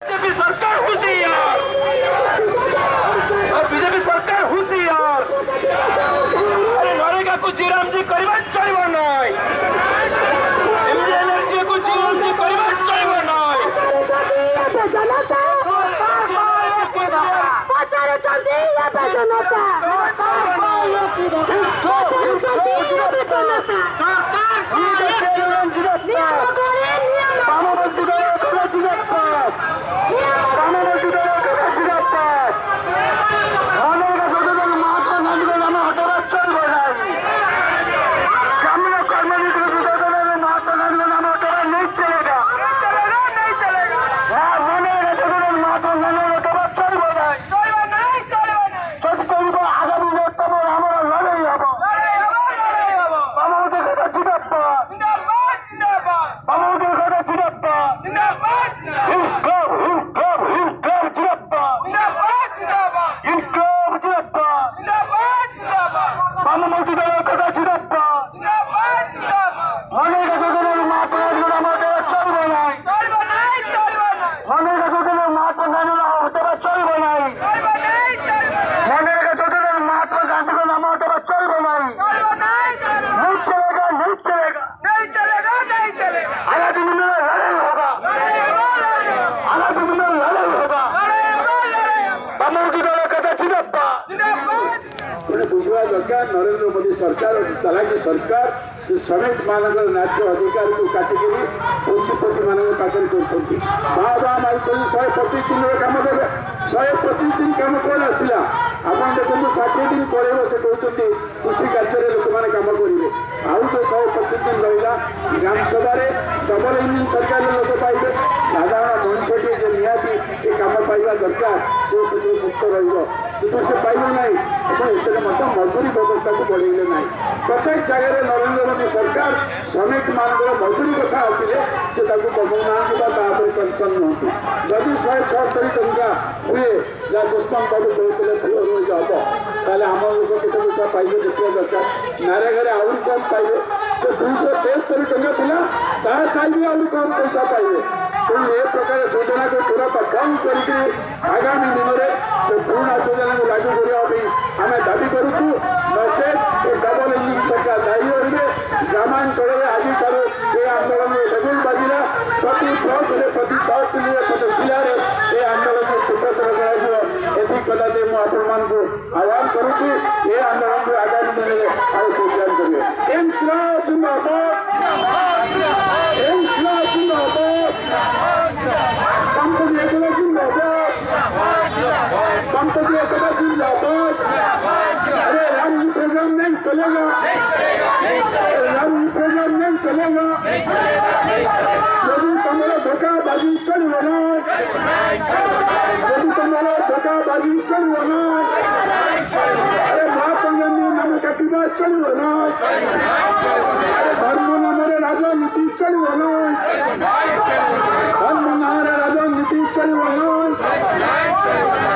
BJP सरकार होशियार और बीजेपी सरकार होशियार अरे नरेगा को जीरामजी करवा चाहिए नहीं एमजी एनर्जी को जीरामजी करवा चाहिए नहीं जनता पचार चलती है जनता नरेंद्र मोदी सरकार चालाकी सरकार श्रमिक मानक न्याय अधिकार को काटिक कोटिपति मान पाखे कर बाबा मारी 125 दिन कम देवे 125 दिन कम कौन आसला आप देखते 60 दिन पड़े से कहते कृषि कार्य लोक मैंने कम करेंगे आउ जो 125 दिन रहा विधानसभा डबल इंजिन सरकार लोक पाइबे साधारण मनुष्यटी जो निहाती कम पाइबा दरकार से मुक्त रही से पाइबे ना मजदूरी व्यवस्था को बढ़ेले ना प्रत्येक जगह नरेंद्र मोदी सरकार श्रमिक मान मजदूरी कथा आसिले से कमाऊना पेंशन नुहति जदि 176 टंका हुए जहाँ दुष्मन बाबू कहते फूल रोज हम ताले आम लोक केते पैसा पाइबे देखा दरकार नारेगा आहरी कम पाइबे से 273 टंका थिला ता चाहिए आहरी कम पैसा पाइबे तो ये प्रकार योजना को पूरा बंद करके आगामी दिन में पुराना योजना को लागू करने आम दाबी करुचु नचे डबल इंजिन सरकार दायी रही ग्रामांचल आजिठार ये आंदोलन लेवल बाजिला प्रति ब्लक प्रति तहसिल प्रति जिले में ये आंदोलन को तीव्रतर करा आपण को आह्वान करुचु ये आंदोलन को आगामी दिन में आउ प्रोत्साहन करेंगे इनकलाब जिंदाबाद इनकलाब जिंदाबाद संसदीय एकता जिंदाबाद संसदीय एकता जिंदाबाद अरे राम प्रोग्राम नहीं चलेगा राम प्रोग्राम नहीं चलेगा यदि तुम्हारा धोखाबाजी चलिए ना यदि तुम्हारा धोखाबाजी चलिए ना अरे महात्मा गांधी नाम का विवाद चलिए ना अरे धर्म नाम राजनीति चलिए ना धर्म नाम राजनीति चलिए ना